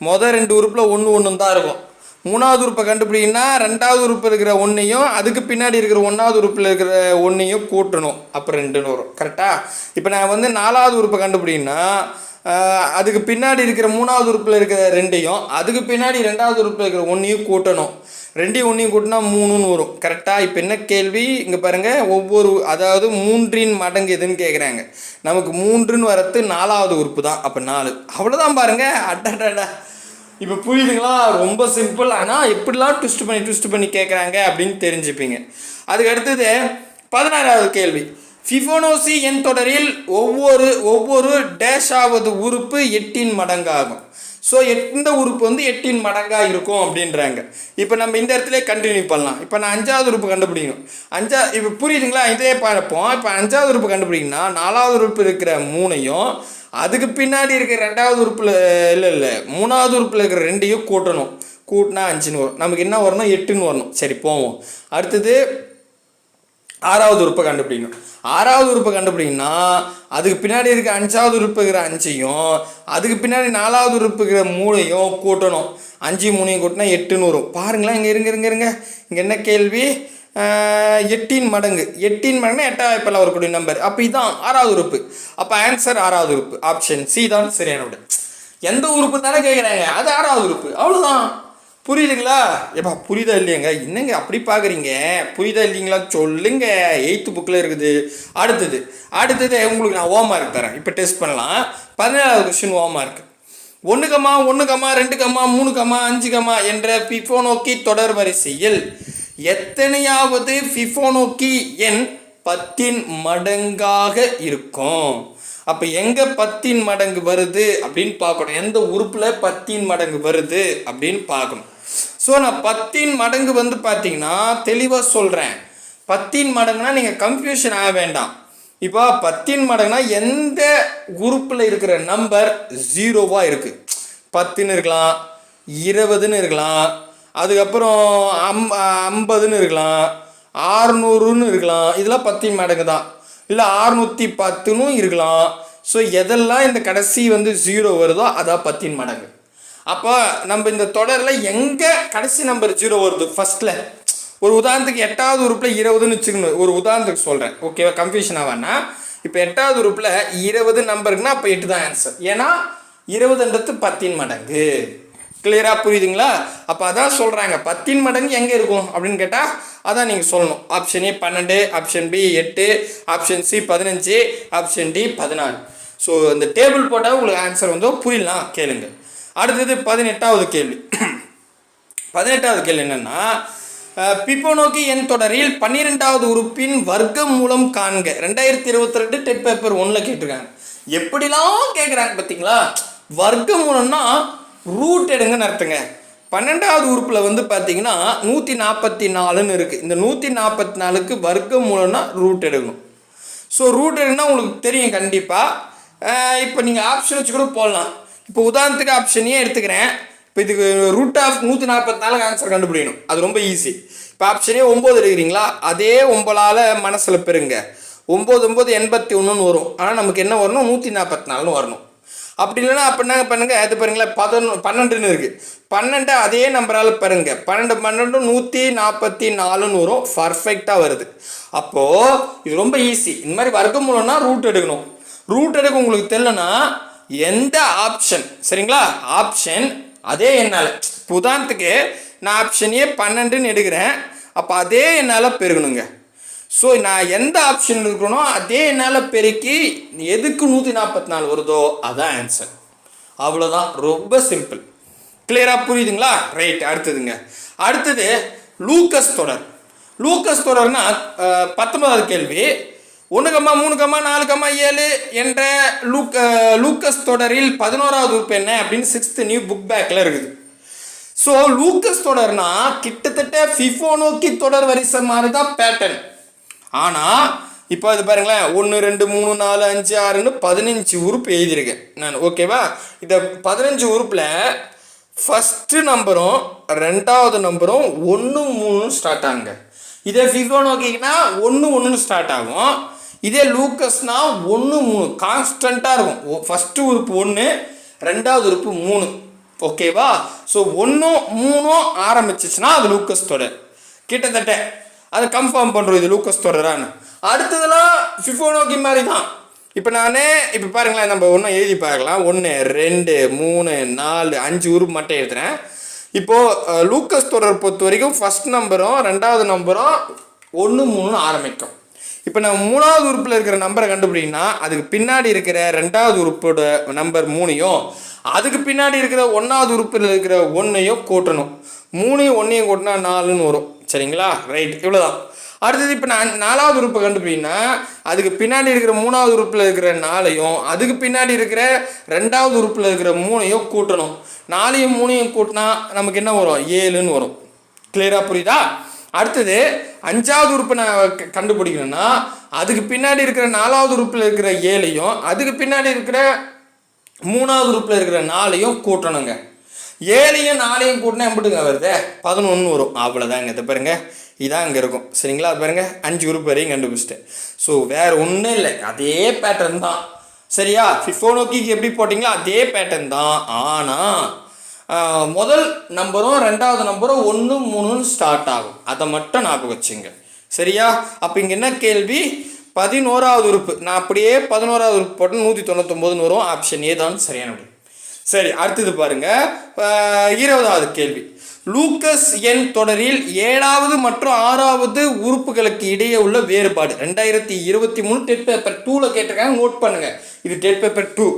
முதல் 2 உறுப்பில் 1 தான் இருக்கும். 3வது உறுப்பை கண்டுபிடிங்கன்னா 2வது உறுப்பு இருக்கிற 1ஐயும் அதுக்கு பின்னாடி இருக்கிற 1வது உறுப்பில் இருக்கிற 1ஐயும் கூட்டணும். அப்புறம் 2ன்னு வரும். கரெக்டாக? இப்போ நான் வந்து 4வது உறுப்பை கண்டுபிடிங்கன்னா அதுக்கு பின்னாடி இருக்கிற 3வது உறுப்பில் இருக்கிற 2ஐயும் அதுக்கு பின்னாடி 2வது உறுப்பில் இருக்கிற 1ஐயும் கூட்டணும். 2ஐயும் 1ஐயும் கூட்டினா 3ன்னு வரும். கரெக்டாக? இப்போ என்ன கேள்வி இங்கே பாருங்கள், அதாவது 3ன் மடங்கு எதுன்னு கேட்குறாங்க. நமக்கு 3ன்னு வரது 4வது உறுப்பு தான். அப்போ 4. அவ்வளோதான் பாருங்கள். அடடா, இப்போ புரியுதுங்களா? ரொம்ப சிம்பிள். ஆனால் எப்படிலாம் ட்விஸ்ட் பண்ணி கேட்குறாங்க அப்படின்னு தெரிஞ்சுப்பீங்க. அதுக்கு அடுத்தது 16வது கேள்வி. ஃபிபோனாக்கி எண் தொடரில் ஒவ்வொரு டேஷாவது உறுப்பு 8ன் மடங்காகும். ஸோ இந்த உறுப்பு வந்து 8ன் மடங்காக இருக்கும் அப்படின்றாங்க. இப்போ நம்ம இந்த இடத்துல கண்டினியூ பண்ணலாம். இப்போ நான் 5வது உறுப்பு கண்டுபிடிக்கணும். இப்போ புரியுதுங்களா? இதே பார்ப்போம். இப்போ 5வது உறுப்பு கண்டுபிடிக்கணும்னா 4வது உறுப்பு இருக்கிற 3ஐயும் அதுக்கு பின்னாடி இருக்கிற 2வது உறுப்பில் இல்லை 3வது உறுப்பில் இருக்கிற 2ஐயும் கூட்டணும். கூட்டினா 5ன்னு வரும். நமக்கு என்ன வரணும்? 8ன்னு வரணும். சரி, போவோம். அடுத்தது 6வது உறுப்பை கண்டுபிடிக்கணும். 6வது உறுப்பை கண்டுபிடிக்கணும்னா அதுக்கு பின்னாடி இருக்க 5வது உறுப்பு இருக்கிற 5ஐயும் அதுக்கு பின்னாடி 4வது உறுப்பு இருக்கிற 3ஐயும் கூட்டணும். 5 3ஐயும் கூட்டினா 8ன்னு வரும். பாருங்களேன், இங்கே இருங்க. இங்கே என்ன கேள்வி? 8ன் மடங்கு. 8ன் மடங்குனா 8வது வாய்ப்பாடில் வரக்கூடிய நம்பர். அப்போ இதுதான் 6வது உறுப்பு. அப்போ ஆன்சர் 6வது உறுப்பு. ஆப்ஷன் சி தான் சரியானது. எந்த உறுப்பு தானே கேட்குறாங்க, அது 6வது உறுப்பு. அவ்வளோதான். புரியுதுங்களா? எப்பா புரியுதா இல்லையாங்க? என்னங்க அப்படி பார்க்குறீங்க? புரியுதா இல்லைங்களா சொல்லுங்க. 8th புக்கில் இருக்குது. அடுத்தது உங்களுக்கு நான் ஹோம்வொர்க் தரேன். இப்போ டெஸ்ட் பண்ணலாம். 17வது கொஸ்டின் ஹோம்வொர்க். 1, 1, 2, 3, 5 என்ற ஃபிபோனாக்கி தொடர் வரிசையில் எத்தனையாவது ஃபிபோனாக்கி எண் 10ன் மடங்காக இருக்கும்? அப்போ எங்கே 10ன் மடங்கு வருது அப்படின்னு பார்க்கணும். எந்த உறுப்பில் 10ன் மடங்கு வருது அப்படின்னு பார்க்கணும். ஸோ நான் 10ன் மடங்கு வந்து பார்த்தீங்கன்னா தெளிவாக சொல்கிறேன். 10ன் மடங்குனா நீங்கள் கன்ஃபியூஷன் ஆக வேண்டாம். இப்போ 10ன் மடங்குனா எந்த உறுப்பில் இருக்கிற நம்பர் 0வாக இருக்குது. 10ன்னு இருக்கலாம், 20ன்னு இருக்கலாம், அதுக்கப்புறம் 50ன்னு இருக்கலாம், 600ன்னு இருக்கலாம். இதெல்லாம் 10ன் மடங்கு தான். இல்லை 610 இருக்கலாம். ஸோ எதெல்லாம் இந்த கடைசி வந்து 0 வருதோ அதான் 10 மடங்கு. அப்போ நம்ம இந்த தொடரில் எங்கே கடைசி நம்பர் 0 வருது ஃபர்ஸ்ட்ல, ஒரு உதாரணத்துக்கு 8வது உறுப்பில் 20ன்னு வச்சுக்கணும். ஒரு உதாரணத்துக்கு சொல்கிறேன், ஓகேவா, கன்ஃபியூஷன் ஆகானா. இப்போ 8வது உறுப்பில் 20 நம்பருக்குன்னா அப்போ 8 தான் ஆன்சர். ஏன்னா 20ன்றது 10 மடங்கு. கிளியராக புரியுதுங்களா? அப்போ அதான் சொல்கிறாங்க 10 மடங்கு எங்கே இருக்கும் அப்படின்னு கேட்டால் அதான் நீங்கள் சொல்லணும். Option A 12, option B 8, option C 15, option D 16. So இந்த டேபிள் போட்டால் உங்களுக்கு ஆன்சர் வந்து புரியலாம், கேளுங்க. அடுத்தது 18வது கேள்வி. 18வது கேள்வி என்னென்னா, பிபோனோக்கி எண் தொடரில் 12வது உறுப்பின் வர்க்க மூலம் காண்க. 2022 டெட் பேப்பர் 1 கேட்டிருக்காங்க. எப்படிலாம் கேட்குறாங்க பார்த்தீங்களா? வர்க்க மூலம்னா ரூட் எடுங்கன்னு அர்த்தங்க. 12வது உறுப்பில் வந்து பார்த்தீங்கன்னா 144ன்னு இருக்குது. இந்த 144க்கு வர்க்க மூலம்னா ரூட் எடுக்கணும். ஸோ ரூட் எடுங்கன்னா உங்களுக்கு தெரியும் கண்டிப்பாக. இப்போ நீங்கள் ஆப்ஷன் வச்சு கூட போடலாம். இப்போ உதாரணத்துக்கு ஆப்ஷன் ஏ எடுத்துக்கிறேன். இப்போ இதுக்கு ரூட் ஆஃப் 144 ஆன்சர் கண்டுபிடிக்கணும், அது ரொம்ப ஈஸி. இப்போ ஆப்ஷன் ஏ 9 எடுக்கிறீங்களா, அதே 9ஆல் மனசில் பெறுங்க. 9 9 81ன்னு வரும். ஆனால் நமக்கு என்ன வரணும், 144ன்னு வரணும். அப்படி இல்லைன்னா அப்போ என்ன பண்ணுங்க, அது பாருங்களேன் 12ன்னு இருக்குது. 12 அதே நம்பரால் பாருங்க, 12 12 144ன்னு வரும். பர்ஃபெக்டாக வருது. அப்போது இது ரொம்ப ஈஸி. இந்த மாதிரி வர்க்க மூலம்னா ரூட் எடுக்கணும். ரூட் எடுக்க உங்களுக்கு தெரியலனா எந்த ஆப்ஷன், சரிங்களா, ஆப்ஷன் அதே என்னால். இப்போ உதாரணத்துக்கு நான் ஆப்ஷன் ஏ 12ன்னு எடுக்கிறேன். அப்போ அதே என்னால் பெருகணுங்க. ஸோ நான் எந்த ஆப்ஷன் இருக்கிறனோ அதே என்னால் பெருக்கி எதுக்கு 144 வருதோ அதான் ஆன்சர். அவ்வளோதான், ரொம்ப சிம்பிள். கிளியராக புரியுதுங்களா? ரைட். அடுத்ததுங்க, அடுத்தது லூக்கஸ் தொடர். லூக்கஸ் தொடர்னா 19வது கேள்வி. 1, 3, 4, 7 என்ற லூக்கஸ் தொடரில் 11வது உறுப்பு என்ன அப்படின்னு 6th நியூ புக் பேக்கில் இருக்குது. ஸோ லூக்கஸ் தொடர்னா கிட்டத்தட்ட ஃபிபோனோக்கி தொடர் வரிசை மாதிரி தான் பேட்டர்ன். ஆனால் இப்போ அது பாருங்களேன், 1 2 3 4 5 6ன்னு 15 உறுப்பு எழுதியிருக்கேன் நான், ஓகேவா? இந்த 15 உறுப்பில் ஃபஸ்ட்டு நம்பரும் 2வது நம்பரும் 1 3 ஸ்டார்ட் ஆகுங்க. இதே ஃபிபோனோக்கினா 1 1ன்னு ஸ்டார்ட் ஆகும். இதே லூக்கஸ்னா 1 3 கான்ஸ்டண்ட்டாக இருக்கும். ஃபஸ்ட்டு உறுப்பு 1, 2வது உறுப்பு 3, ஓகேவா? ஸோ 1 3 ஆரம்பிச்சிச்சுன்னா அது லூக்கஸ் தொடர். கிட்டத்தட்ட அதை கன்ஃபார்ம் பண்ணுறோம் இது லூக்கஸ் தொடரான்னு. அடுத்ததெல்லாம் ஃபிபோனோக்கி மாதிரி தான். இப்போ இப்போ பாருங்களேன், நம்ம ஒன்றும் எழுதி பார்க்கலாம். 1 2 3 4 5 உறுப்பு மட்டும் எழுதுறேன். இப்போது லூக்கஸ் தொடர் பொறுத்த வரைக்கும் ஃபஸ்ட் நம்பரும் 2வது நம்பரும் 1 3ன்னு ஆரம்பிக்கும். இப்போ நான் 3வது உறுப்பில் இருக்கிற நம்பரை கண்டுபிடிங்கன்னா அதுக்கு பின்னாடி இருக்கிற 2வது உறுப்போட நம்பர் 3யும் அதுக்கு பின்னாடி இருக்கிற 1வது உறுப்பில் இருக்கிற 1ஐயும் கூட்டணும். 3யும் 1ஐயும் கூட்டினா 4ன்னு வரும். சரிங்களா? ரைட், இவ்வளோதான். அடுத்தது இப்போ நான் 4வது உறுப்பை கண்டுபிடிங்கன்னா அதுக்கு பின்னாடி இருக்கிற 3வது உறுப்பில் இருக்கிற 4ஐயும் அதுக்கு பின்னாடி இருக்கிற 2வது உறுப்பில் இருக்கிற 3ஐயும் கூட்டணும். 4யும் 3ஐயும் கூட்டினா நமக்கு என்ன வரும், 7ன்னு வரும். கிளியராக புரியுதா? அடுத்தது 5வது உறுப்பை நான் கண்டுபிடிக்கணும்னா அதுக்கு பின்னாடி இருக்கிற 4வது உறுப்பில் இருக்கிற 7ஐயும் அதுக்கு பின்னாடி இருக்கிற 3வது உறுப்பில் இருக்கிற 4ஐயும் கூட்டணுங்க. 7ஐயும் 4ஐயும் கூட்டினா எப்படிங்க வருது, 11 வரும். அவ்வளோதாங்க. இதை பாருங்க, இதான் இங்கே இருக்கும். சரிங்களா? அது பாருங்க, 5 உறுப்பு வரையும் கண்டுபிடிச்சிட்டேன். ஸோ வேறு ஒன்றும் இல்லை, அதே பேட்டர்ன் தான். சரியா? ஃபிபோனோக்கிக்கு எப்படி போட்டிங்களோ அதே பேட்டர்ன் தான். ஆனால் முதல் நம்பரும் 2வது நம்பரும் 1 3ன்னு ஸ்டார்ட் ஆகும். அதை மட்டும் ஞாபகம் வச்சுங்க. சரியா? அப்போ இங்கே என்ன கேள்வி, 11வது உறுப்பு. நான் அப்படியே 11வது உறுப்பு போட்டு 199ன்னு வரும். ஆப்ஷன் ஏ தான் சரியான. சரி, அடுத்தது பாருங்க, 20வது கேள்வி. லூக்கஸ் எண் தொடரில் 7வது மற்றும் 6வது உறுப்புகளுக்கு இடையே உள்ள வேறுபாடு. 2023 டெட் பேப்பர் 2ல் கேட்டிருக்காங்க, நோட் பண்ணுங்க. இது டெட் பேப்பர் 2.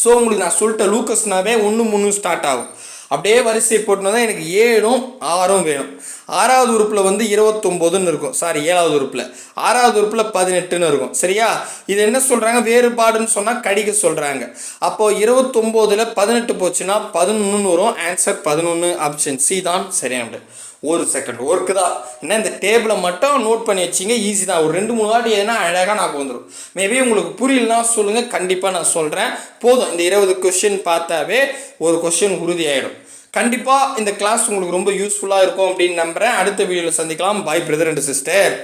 ஸோ உங்களுக்கு நான் சொல்லிட்டேன், லூக்கஸ்னாவே 1 3 ஸ்டார்ட் ஆகும். அப்படியே வரிசை போட்டுனா தான் எனக்கு 7ம் 6ம் வேணும். 6வது உறுப்பில் வந்து 29ன்னு இருக்கும். சாரி, 7வது உறுப்பில். 6வது உறுப்பில் 18ன்னு இருக்கும். சரியா? இது என்ன சொல்கிறாங்க, வேறுபாடுன்னு சொன்னால் கடிக்க சொல்கிறாங்க. அப்போது 29ல் 18 போச்சுன்னா 11ன்னு வரும். ஆன்சர் 11. ஆப்ஷன் சி தான் சரியான. ஒரு செகண்ட் ஒர்க்கு தான். ஏன்னா இந்த டேபிளை மட்டும் நோட் பண்ணி வச்சிங்க, ஈஸி தான். ஒரு 2 3 வாட்டி எதுனா அழகாக நான் வந்துடும். மேபி உங்களுக்கு புரியலனா சொல்லுங்கள், கண்டிப்பாக நான் சொல்கிறேன். போதும், இந்த 20 கொஸ்டின் பார்த்தாவே ஒரு கொஸ்டின் உறுதியாயிடும். கண்டிப்பாக இந்த கிளாஸ் உங்களுக்கு ரொம்ப யூஸ்ஃபுல்லாக இருக்கும் அப்படின்னு நம்புகிறேன். அடுத்த வீடியோவில் சந்திக்கலாம். பாய் பிரதர் அண்ட் சிஸ்டர்.